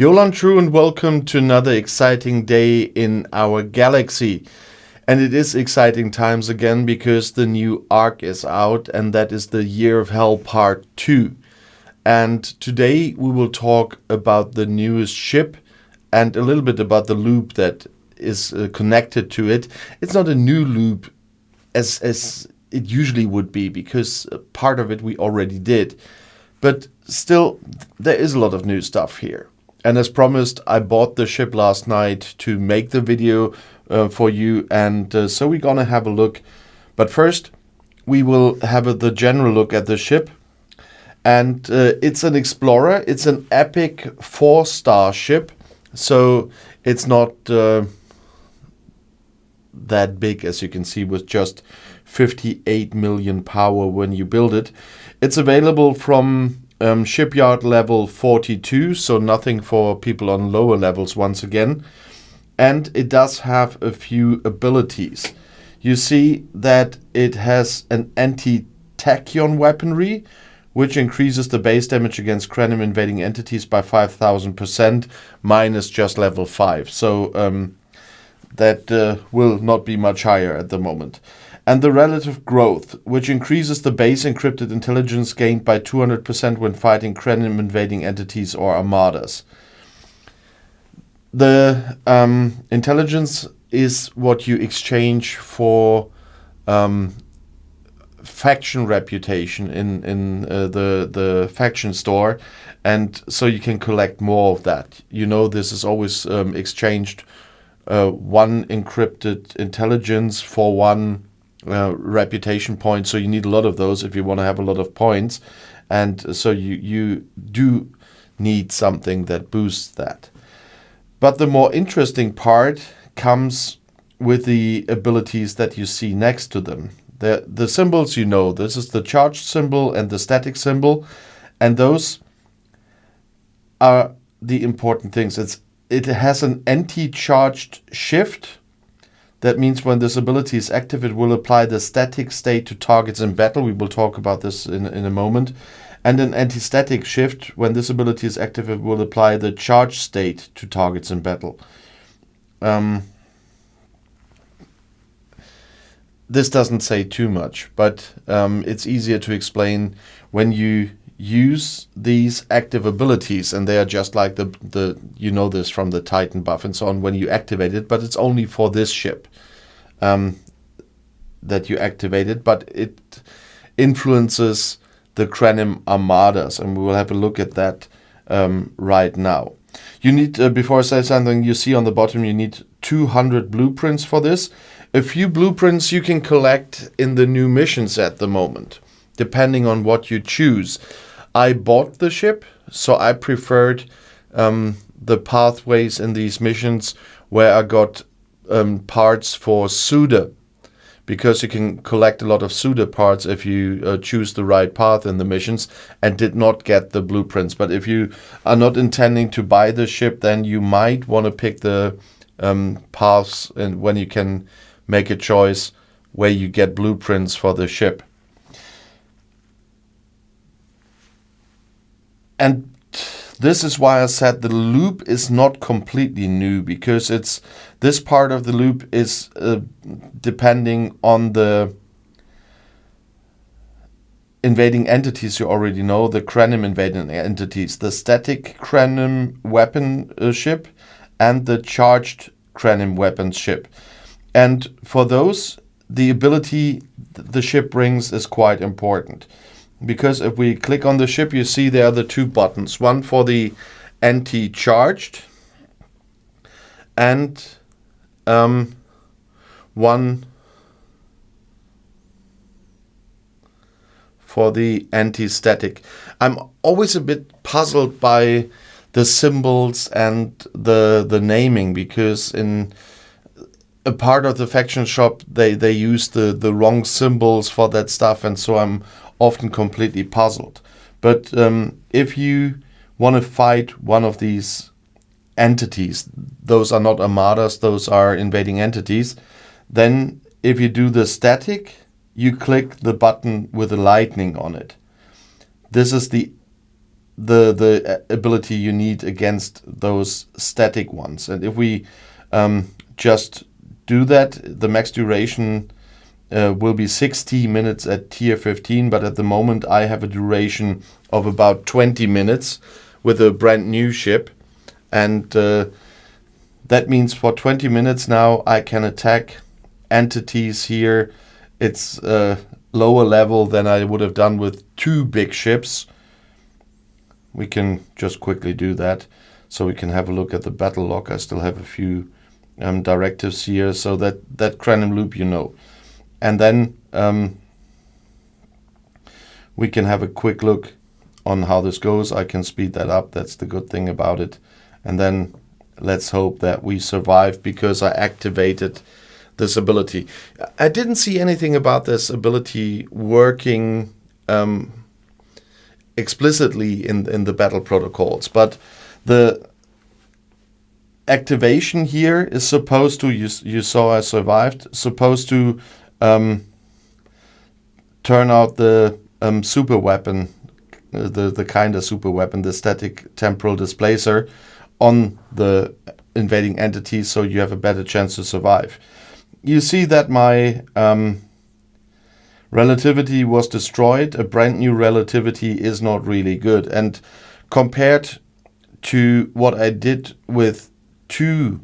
Yolan True and welcome to another exciting day in our galaxy. And it is exciting times again because the new arc is out, and that is the Year of Hell Part 2. And today we will talk about the newest ship and a little bit about the loop that is connected to it. It's not a new loop as it usually would be, because part of it we already did. But still, there is a lot of new stuff here. And as promised, I bought the ship last night to make the video for you, and so we're gonna have a look. But first, we will have the general look at the ship. And it's an Explorer. It's an epic 4-star ship, so it's not that big, as you can see, with just 58 million power when you build it. It's available from shipyard level 42, so nothing for people on lower levels once again. And it does have a few abilities. You see that it has an anti-tachyon weaponry, which increases the base damage against Krenim invading entities by 5,000%, minus just level 5. So that will not be much higher at the moment. And the relative growth, which increases the base encrypted intelligence gained by 200% when fighting Krenim invading entities or armadas. The intelligence is what you exchange for faction reputation in the faction store, and so you can collect more of that. You know, this is always exchanged one encrypted intelligence for one reputation point, so you need a lot of those if you want to have a lot of points, and so you do need something that boosts that. But the more interesting part comes with the abilities that you see next to them. The symbols, you know, this is the charged symbol and the static symbol, and those are the important things. It has an anti-charged shift. That means when this ability is active, it will apply the static state to targets in battle. We will talk about this in a moment. And an anti-static shift, when this ability is active, it will apply the charged state to targets in battle. This doesn't say too much, but it's easier to explain when you use these active abilities, and they are just like the you know this from the Titan buff and so on when you activate it, but it's only for this ship that you activate it, but it influences the Krenim armadas, and we will have a look at that right now. You need, before I say something, you see on the bottom you need 200 blueprints for this. A few blueprints you can collect in the new missions at the moment, depending on what you choose. I bought the ship, so I preferred the pathways in these missions where I got parts for Suda, because you can collect a lot of Suda parts if you choose the right path in the missions, and did not get the blueprints. But if you are not intending to buy the ship, then you might want to pick the paths, and when you can make a choice where you get blueprints for the ship. And this is why I said the loop is not completely new, because this part of the loop is depending on the invading entities you already know, the Krenim invading entities, the static Krenim weapon ship and the charged Krenim weapons ship. And for those, the ability the ship brings is quite important. Because if we click on the ship, you see there are the two buttons. One for the anti-charged and one for the anti-static. I'm always a bit puzzled by the symbols and the naming, because in a part of the faction shop they use the wrong symbols for that stuff, and so I'm often completely puzzled. But if you want to fight one of these entities, those are not armadas, those are invading entities, then if you do the static, you click the button with the lightning on it. This is the the ability you need against those static ones. And if we just do that, the max duration will be 60 minutes at tier 15, but at the moment I have a duration of about 20 minutes with a brand new ship. And that means for 20 minutes now I can attack entities here. It's a lower level than I would have done with 2 big ships. We can just quickly do that so we can have a look at the battle log. I still have a few directives here, so that Cranem loop you know. And then we can have a quick look on how this goes. I can speed that up. That's the good thing about it. And then let's hope that we survive, because I activated this ability. I didn't see anything about this ability working explicitly in the battle protocols, but the activation here is supposed to, you saw I survived, supposed to turn out the super weapon, the kind of super weapon, the static temporal displacer, on the invading entities, so you have a better chance to survive. You see that my relativity was destroyed. A brand new relativity is not really good. And compared to what I did with 2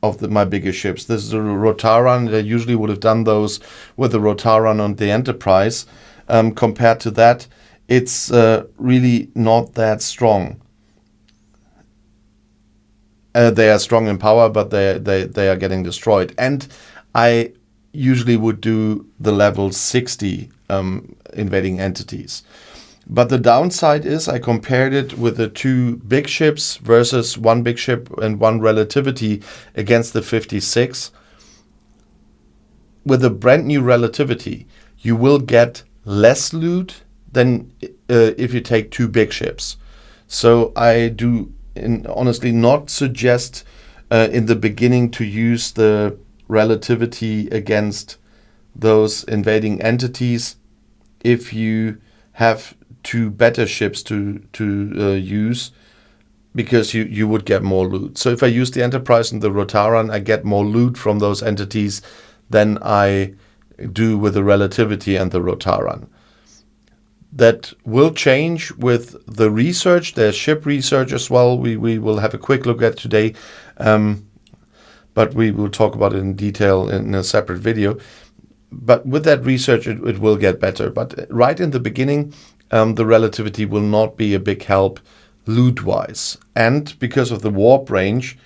of my bigger ships, this is a Rotaran. I usually would have done those with the Rotaran on the Enterprise. Compared to that, it's really not that strong. They are strong in power, but they are getting destroyed. And I usually would do the level 60 invading entities. But the downside is I compared it with the 2 big ships versus 1 big ship and 1 relativity against the 56. With a brand new relativity, you will get less loot than if you take 2 big ships. So I do honestly not suggest in the beginning to use the relativity against those invading entities if you have 2 better ships to use, because you would get more loot. So if I use the Enterprise and the Rotaran, I get more loot from those entities than I do with the relativity and the Rotaran. That will change with the research. There's ship research as well. We will have a quick look at today, but we will talk about it in detail in a separate video. But with that research, it will get better. But right in the beginning, the relativity will not be a big help loot-wise. And because of the warp range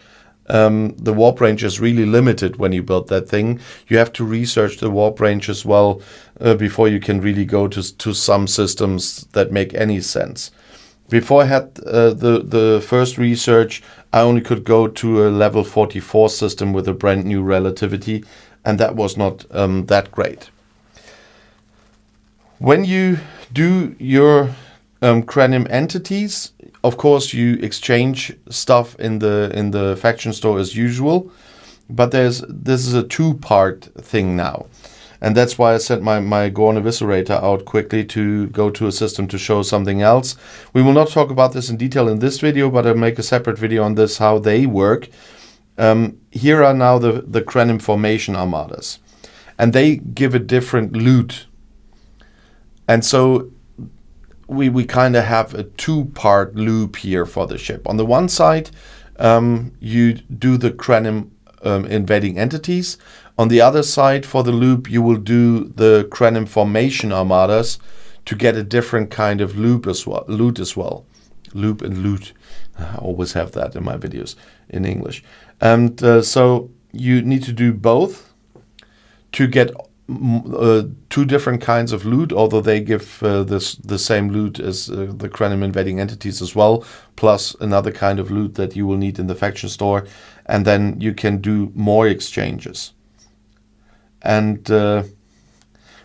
is really limited when you build that thing. You have to research the warp range as well before you can really go to some systems that make any sense. Before I had the first research, I only could go to a level 44 system with a brand new relativity, and that was not that great. When you do your Cranem entities, of course you exchange stuff in the faction store as usual, but this is a 2-part thing now. And that's why I sent my Gorn Eviscerator out quickly to go to a system to show something else. We will not talk about this in detail in this video, but I'll make a separate video on this, how they work. Here are now the Cranem formation armadas. And they give a different loot. And so we kind of have a 2-part loop here for the ship. On the one side, you do the Cranem invading entities. On the other side, for the loop, you will do the Cranem formation armadas to get a different kind of loot as well. Loop and loot. I always have that in my videos in English. And so you need to do both to get 2 different kinds of loot, although they give the same loot as the Cranem invading entities as well, plus another kind of loot that you will need in the faction store, and then you can do more exchanges. And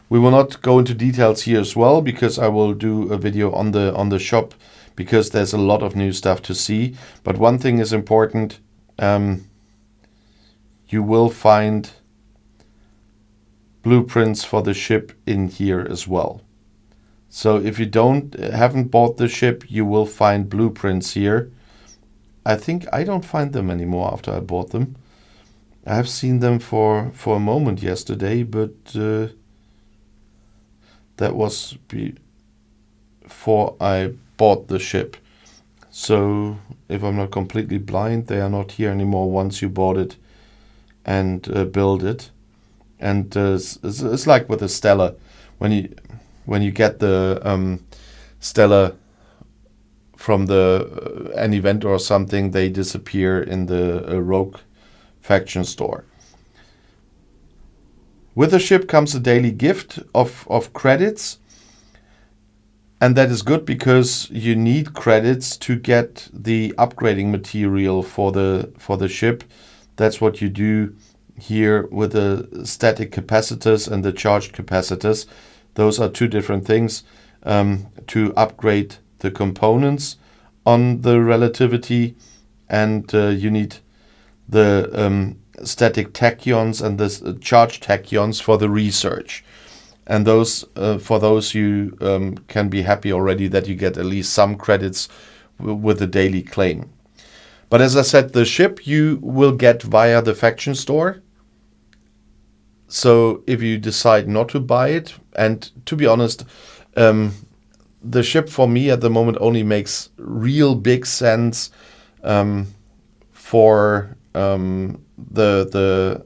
we will not go into details here as well, because I will do a video on the shop, because there's a lot of new stuff to see. But one thing is important, you will find blueprints for the ship in here as well. So if you haven't bought the ship, you will find blueprints here. I think I don't find them anymore after I bought them. I have seen them for a moment yesterday, but that was before I bought the ship. So if I'm not completely blind, they are not here anymore once you bought it and build it. And it's like with the Stellar, when you get the Stellar from an event or something, they disappear in the Rogue faction store. With the ship comes a daily gift of credits, and that is good because you need credits to get the upgrading material for the ship. That's what you do here with the static capacitors and the charged capacitors. Those are two different things to upgrade the components on the Relativity, and you need the static tachyons and the charged tachyons for the research. And those for those you can be happy already that you get at least some credits with the daily claim. But as I said, the ship you will get via the faction store. So if you decide not to buy it, and to be honest, the ship for me at the moment only makes real big sense for the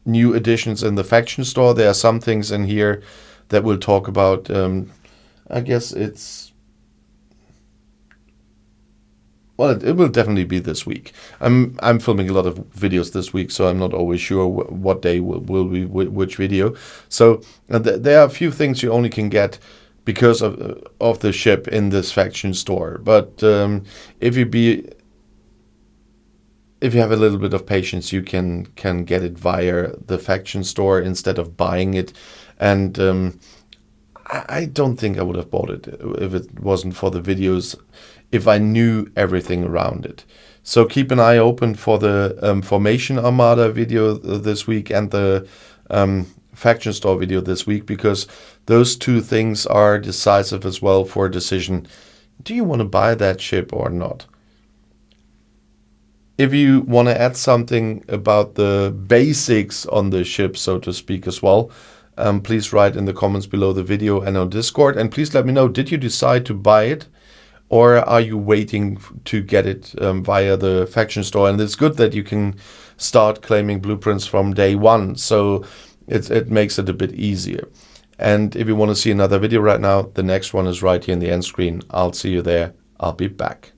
new additions in the faction store. There are some things in here that we'll talk about. I guess it will definitely be this week. I'm filming a lot of videos this week, so I'm not always sure what day will be which video. So there are a few things you only can get because of the ship in this faction store. But if you have a little bit of patience, you can get it via the faction store instead of buying it. And I don't think I would have bought it if it wasn't for the videos, if I knew everything around it. So keep an eye open for the Formation Armada video this week and the faction store video this week, because those two things are decisive as well for a decision. Do you want to buy that ship or not? If you want to add something about the basics on the ship, so to speak, as well, please write in the comments below the video and on Discord. And please let me know, did you decide to buy it, or are you waiting to get it via the faction store? And it's good that you can start claiming blueprints from day one, so it makes it a bit easier. And if you want to see another video right now, the next one is right here in the end screen. I'll see you there. I'll be back.